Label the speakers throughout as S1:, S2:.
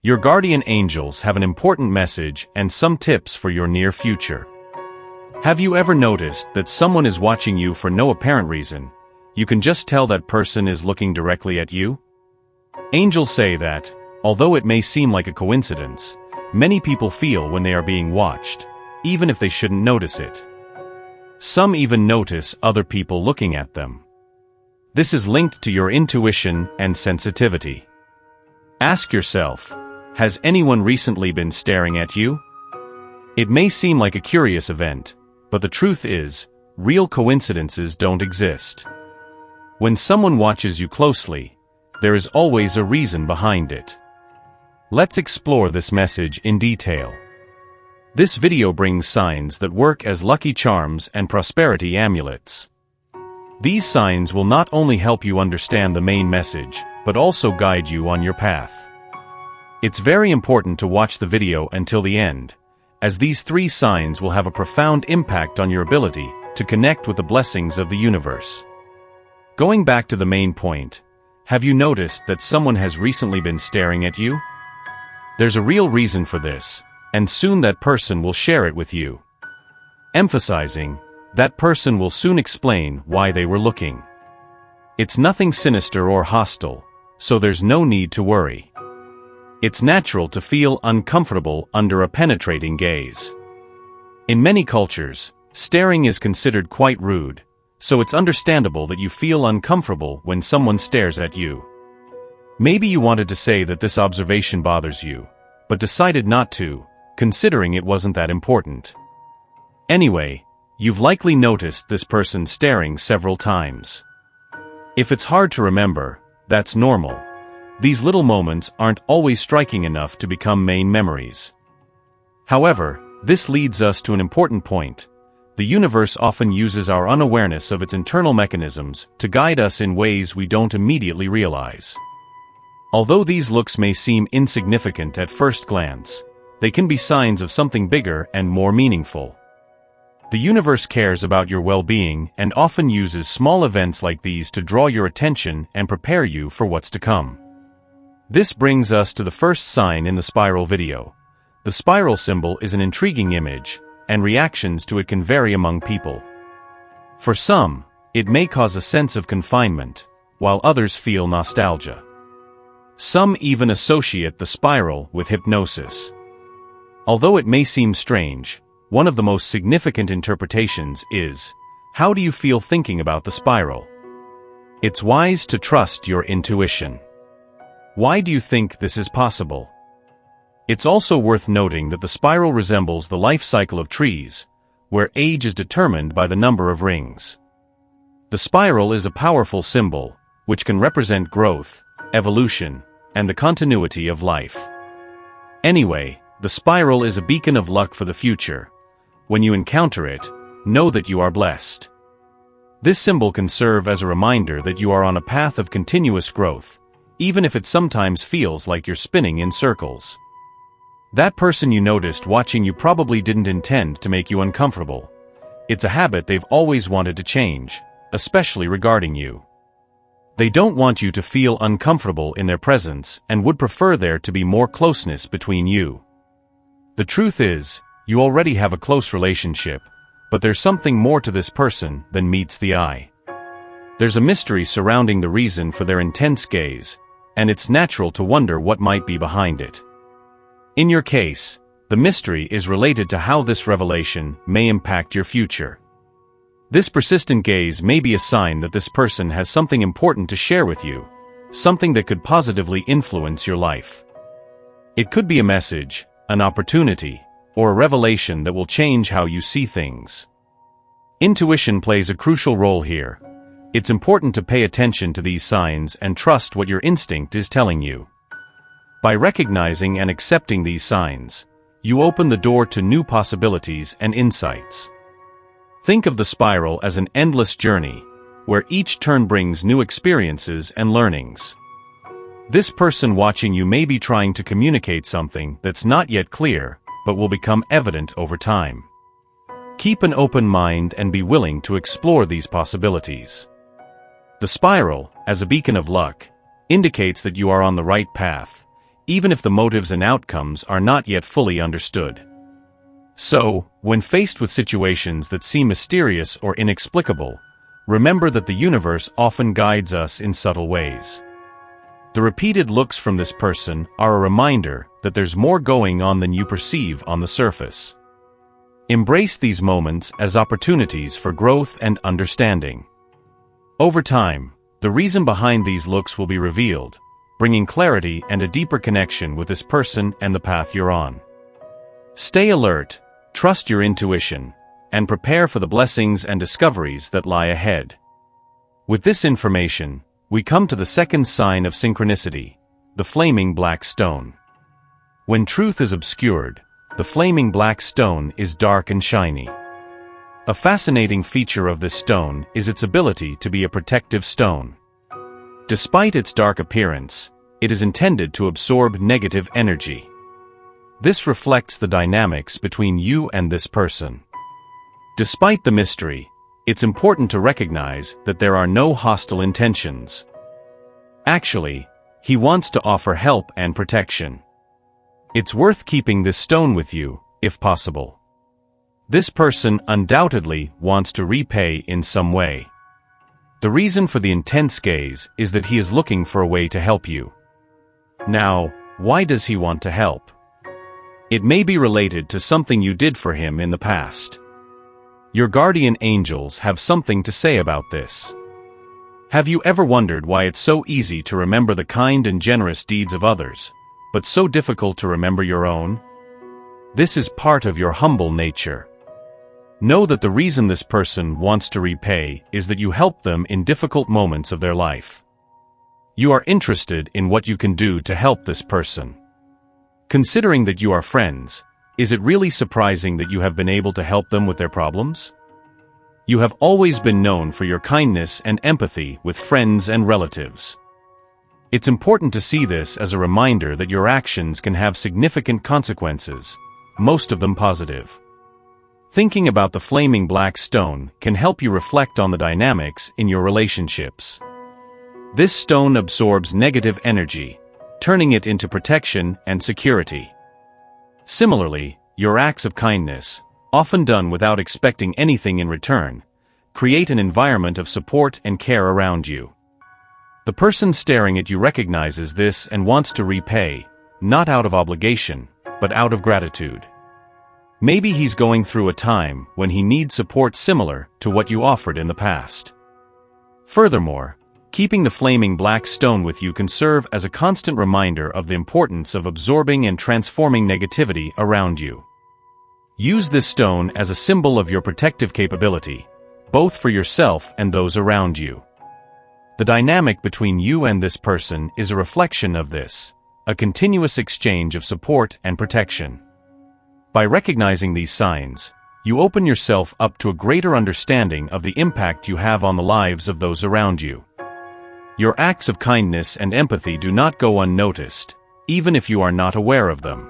S1: Your guardian angels have an important message and some tips for your near future. Have you ever noticed that someone is watching you for no apparent reason? You can just tell that person is looking directly at you? Angels say that, although it may seem like a coincidence, many people feel when they are being watched, even if they shouldn't notice it. Some even notice other people looking at them. This is linked to your intuition and sensitivity. Ask yourself, has anyone recently been staring at you? It may seem like a curious event, but the truth is, real coincidences don't exist. When someone watches you closely, there is always a reason behind it. Let's explore this message in detail. This video brings signs that work as lucky charms and prosperity amulets. These signs will not only help you understand the main message, but also guide you on your path. It's very important to watch the video until the end, as these 3 signs will have a profound impact on your ability to connect with the blessings of the universe. Going back to the main point, have you noticed that someone has recently been staring at you? There's a real reason for this, and soon that person will share it with you. Emphasizing, that person will soon explain why they were looking. It's nothing sinister or hostile, so there's no need to worry. It's natural to feel uncomfortable under a penetrating gaze. In many cultures, staring is considered quite rude, so it's understandable that you feel uncomfortable when someone stares at you. Maybe you wanted to say that this observation bothers you, but decided not to, considering it wasn't that important. Anyway, you've likely noticed this person staring several times. If it's hard to remember, that's normal. These little moments aren't always striking enough to become main memories. However, this leads us to an important point. The universe often uses our unawareness of its internal mechanisms to guide us in ways we don't immediately realize. Although these looks may seem insignificant at first glance, they can be signs of something bigger and more meaningful. The universe cares about your well-being and often uses small events like these to draw your attention and prepare you for what's to come. This brings us to the first sign in the spiral video. The spiral symbol is an intriguing image, and reactions to it can vary among people. For some, it may cause a sense of confinement, while others feel nostalgia. Some even associate the spiral with hypnosis. Although it may seem strange, one of the most significant interpretations is, how do you feel thinking about the spiral? It's wise to trust your intuition. Why do you think this is possible? It's also worth noting that the spiral resembles the life cycle of trees, where age is determined by the number of rings. The spiral is a powerful symbol, which can represent growth, evolution, and the continuity of life. Anyway, the spiral is a beacon of luck for the future. When you encounter it, know that you are blessed. This symbol can serve as a reminder that you are on a path of continuous growth, even if it sometimes feels like you're spinning in circles. That person you noticed watching you probably didn't intend to make you uncomfortable. It's a habit they've always wanted to change, especially regarding you. They don't want you to feel uncomfortable in their presence and would prefer there to be more closeness between you. The truth is, you already have a close relationship, but there's something more to this person than meets the eye. There's a mystery surrounding the reason for their intense gaze, and it's natural to wonder what might be behind it. In your case, the mystery is related to how this revelation may impact your future. This persistent gaze may be a sign that this person has something important to share with you, something that could positively influence your life. It could be a message, an opportunity, or a revelation that will change how you see things. Intuition plays a crucial role here. It's important to pay attention to these signs and trust what your instinct is telling you. By recognizing and accepting these signs, you open the door to new possibilities and insights. Think of the spiral as an endless journey, where each turn brings new experiences and learnings. This person watching you may be trying to communicate something that's not yet clear, but will become evident over time. Keep an open mind and be willing to explore these possibilities. The spiral, as a beacon of luck, indicates that you are on the right path, even if the motives and outcomes are not yet fully understood. So, when faced with situations that seem mysterious or inexplicable, remember that the universe often guides us in subtle ways. The repeated looks from this person are a reminder that there's more going on than you perceive on the surface. Embrace these moments as opportunities for growth and understanding. Over time, the reason behind these looks will be revealed, bringing clarity and a deeper connection with this person and the path you're on. Stay alert, trust your intuition, and prepare for the blessings and discoveries that lie ahead. With this information, we come to the second sign of synchronicity, the flaming black stone. When truth is obscured, the flaming black stone is dark and shiny. A fascinating feature of this stone is its ability to be a protective stone. Despite its dark appearance, it is intended to absorb negative energy. This reflects the dynamics between you and this person. Despite the mystery, it's important to recognize that there are no hostile intentions. Actually, he wants to offer help and protection. It's worth keeping this stone with you, if possible. This person undoubtedly wants to repay in some way. The reason for the intense gaze is that he is looking for a way to help you. Now, why does he want to help? It may be related to something you did for him in the past. Your guardian angels have something to say about this. Have you ever wondered why it's so easy to remember the kind and generous deeds of others, but so difficult to remember your own? This is part of your humble nature. Know that the reason this person wants to repay is that you help them in difficult moments of their life. You are interested in what you can do to help this person. Considering that you are friends, is it really surprising that you have been able to help them with their problems? You have always been known for your kindness and empathy with friends and relatives. It's important to see this as a reminder that your actions can have significant consequences, most of them positive. Thinking about the flaming black stone can help you reflect on the dynamics in your relationships. This stone absorbs negative energy, turning it into protection and security. Similarly, your acts of kindness, often done without expecting anything in return, create an environment of support and care around you. The person staring at you recognizes this and wants to repay, not out of obligation, but out of gratitude. Maybe he's going through a time when he needs support similar to what you offered in the past. Furthermore, keeping the flaming black stone with you can serve as a constant reminder of the importance of absorbing and transforming negativity around you. Use this stone as a symbol of your protective capability, both for yourself and those around you. The dynamic between you and this person is a reflection of this, a continuous exchange of support and protection. By recognizing these signs, you open yourself up to a greater understanding of the impact you have on the lives of those around you. Your acts of kindness and empathy do not go unnoticed, even if you are not aware of them.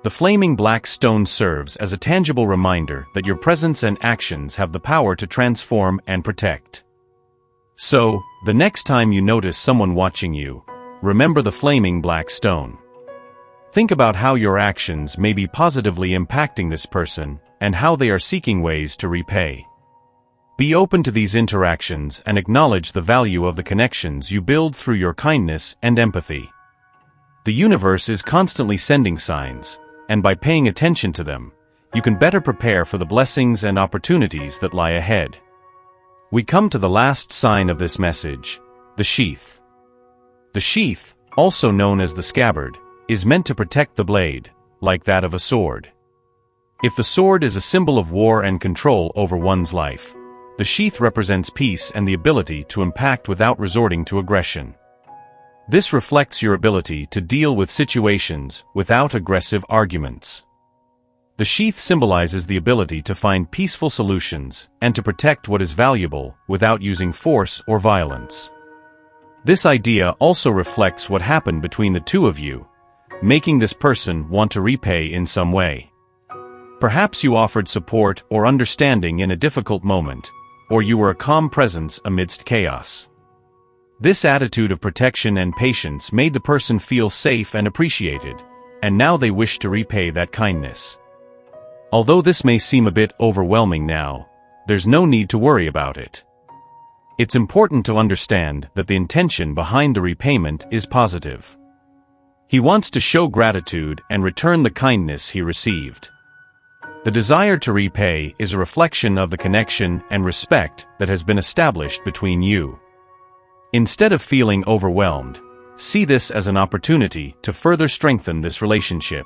S1: The flaming black stone serves as a tangible reminder that your presence and actions have the power to transform and protect. So, the next time you notice someone watching you, remember the flaming black stone. Think about how your actions may be positively impacting this person and how they are seeking ways to repay. Be open to these interactions and acknowledge the value of the connections you build through your kindness and empathy. The universe is constantly sending signs, and by paying attention to them, you can better prepare for the blessings and opportunities that lie ahead. We come to the last sign of this message, the sheath. The sheath, also known as the scabbard, is meant to protect the blade, like that of a sword. If the sword is a symbol of war and control over one's life, the sheath represents peace and the ability to impact without resorting to aggression. This reflects your ability to deal with situations without aggressive arguments. The sheath symbolizes the ability to find peaceful solutions and to protect what is valuable without using force or violence. This idea also reflects what happened between the two of you, making this person want to repay in some way. Perhaps you offered support or understanding in a difficult moment, or you were a calm presence amidst chaos. This attitude of protection and patience made the person feel safe and appreciated, and now they wish to repay that kindness. Although this may seem a bit overwhelming now, there's no need to worry about it. It's important to understand that the intention behind the repayment is positive. He wants to show gratitude and return the kindness he received. The desire to repay is a reflection of the connection and respect that has been established between you. Instead of feeling overwhelmed, see this as an opportunity to further strengthen this relationship.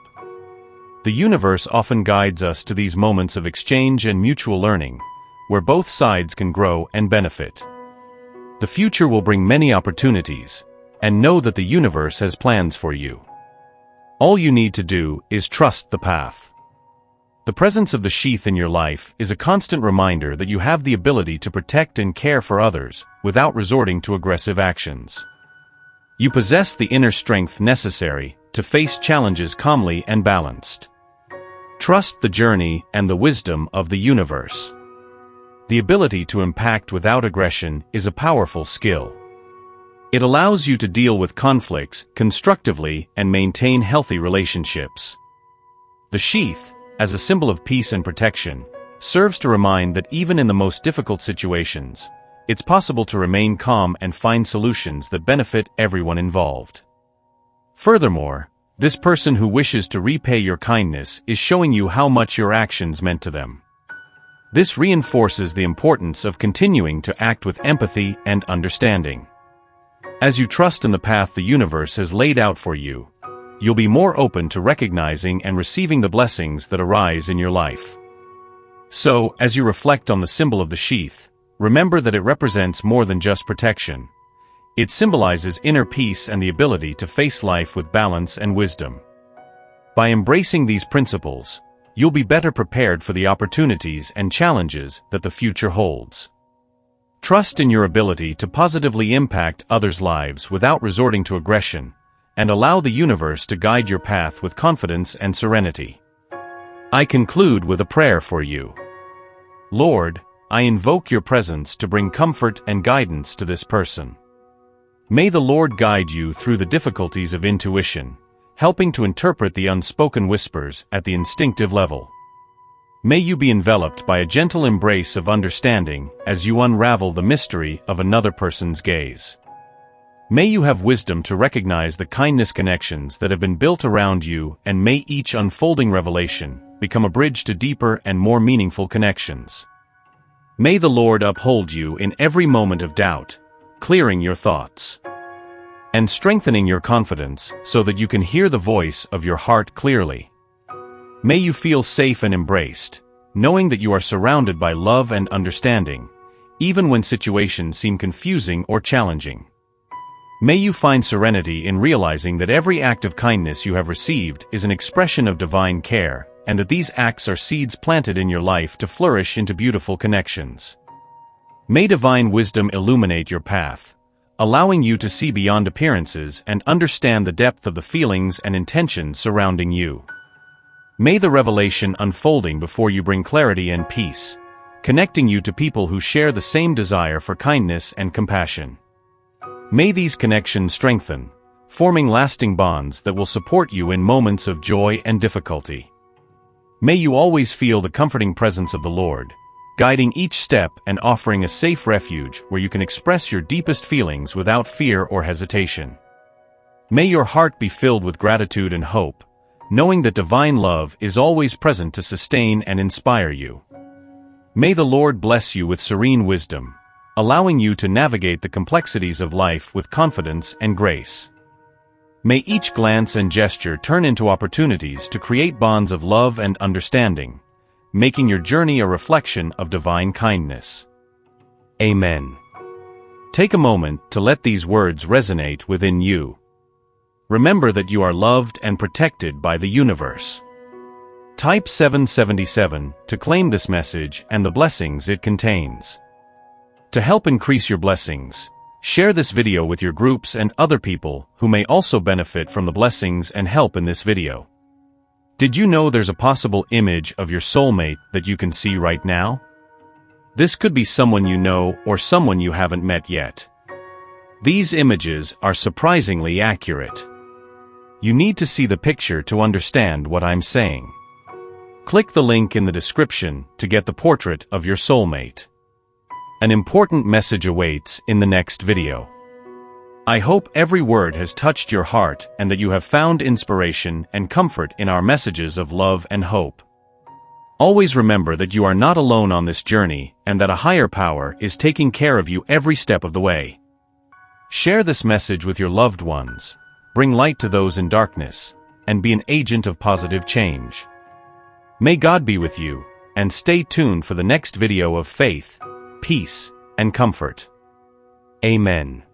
S1: The universe often guides us to these moments of exchange and mutual learning, where both sides can grow and benefit. The future will bring many opportunities, and know that the universe has plans for you. All you need to do is trust the path. The presence of the sheath in your life is a constant reminder that you have the ability to protect and care for others without resorting to aggressive actions. You possess the inner strength necessary to face challenges calmly and balanced. Trust the journey and the wisdom of the universe. The ability to impact without aggression is a powerful skill. It allows you to deal with conflicts constructively and maintain healthy relationships. The sheath, as a symbol of peace and protection, serves to remind that even in the most difficult situations, it's possible to remain calm and find solutions that benefit everyone involved. Furthermore, this person who wishes to repay your kindness is showing you how much your actions meant to them. This reinforces the importance of continuing to act with empathy and understanding. As you trust in the path the universe has laid out for you, you'll be more open to recognizing and receiving the blessings that arise in your life. So, as you reflect on the symbol of the sheath, remember that it represents more than just protection. It symbolizes inner peace and the ability to face life with balance and wisdom. By embracing these principles, you'll be better prepared for the opportunities and challenges that the future holds. Trust in your ability to positively impact others' lives without resorting to aggression, and allow the universe to guide your path with confidence and serenity. I conclude with a prayer for you. Lord, I invoke your presence to bring comfort and guidance to this person. May the Lord guide you through the difficulties of intuition, helping to interpret the unspoken whispers at the instinctive level. May you be enveloped by a gentle embrace of understanding as you unravel the mystery of another person's gaze. May you have wisdom to recognize the kindness connections that have been built around you, and may each unfolding revelation become a bridge to deeper and more meaningful connections. May the Lord uphold you in every moment of doubt, clearing your thoughts and strengthening your confidence so that you can hear the voice of your heart clearly. May you feel safe and embraced, knowing that you are surrounded by love and understanding, even when situations seem confusing or challenging. May you find serenity in realizing that every act of kindness you have received is an expression of divine care, and that these acts are seeds planted in your life to flourish into beautiful connections. May divine wisdom illuminate your path, allowing you to see beyond appearances and understand the depth of the feelings and intentions surrounding you. May the revelation unfolding before you bring clarity and peace, connecting you to people who share the same desire for kindness and compassion. May these connections strengthen, forming lasting bonds that will support you in moments of joy and difficulty. May you always feel the comforting presence of the Lord, guiding each step and offering a safe refuge where you can express your deepest feelings without fear or hesitation. May your heart be filled with gratitude and hope, knowing that divine love is always present to sustain and inspire you. May the Lord bless you with serene wisdom, allowing you to navigate the complexities of life with confidence and grace. May each glance and gesture turn into opportunities to create bonds of love and understanding, making your journey a reflection of divine kindness. Amen. Take a moment to let these words resonate within you. Remember that you are loved and protected by the universe. Type 777 to claim this message and the blessings it contains. To help increase your blessings, share this video with your groups and other people who may also benefit from the blessings and help in this video. Did you know there's a possible image of your soulmate that you can see right now? This could be someone you know or someone you haven't met yet. These images are surprisingly accurate. You need to see the picture to understand what I'm saying. Click the link in the description to get the portrait of your soulmate. An important message awaits in the next video. I hope every word has touched your heart and that you have found inspiration and comfort in our messages of love and hope. Always remember that you are not alone on this journey and that a higher power is taking care of you every step of the way. Share this message with your loved ones, bring light to those in darkness, and be an agent of positive change. May God be with you, and stay tuned for the next video of faith, peace, and comfort. Amen.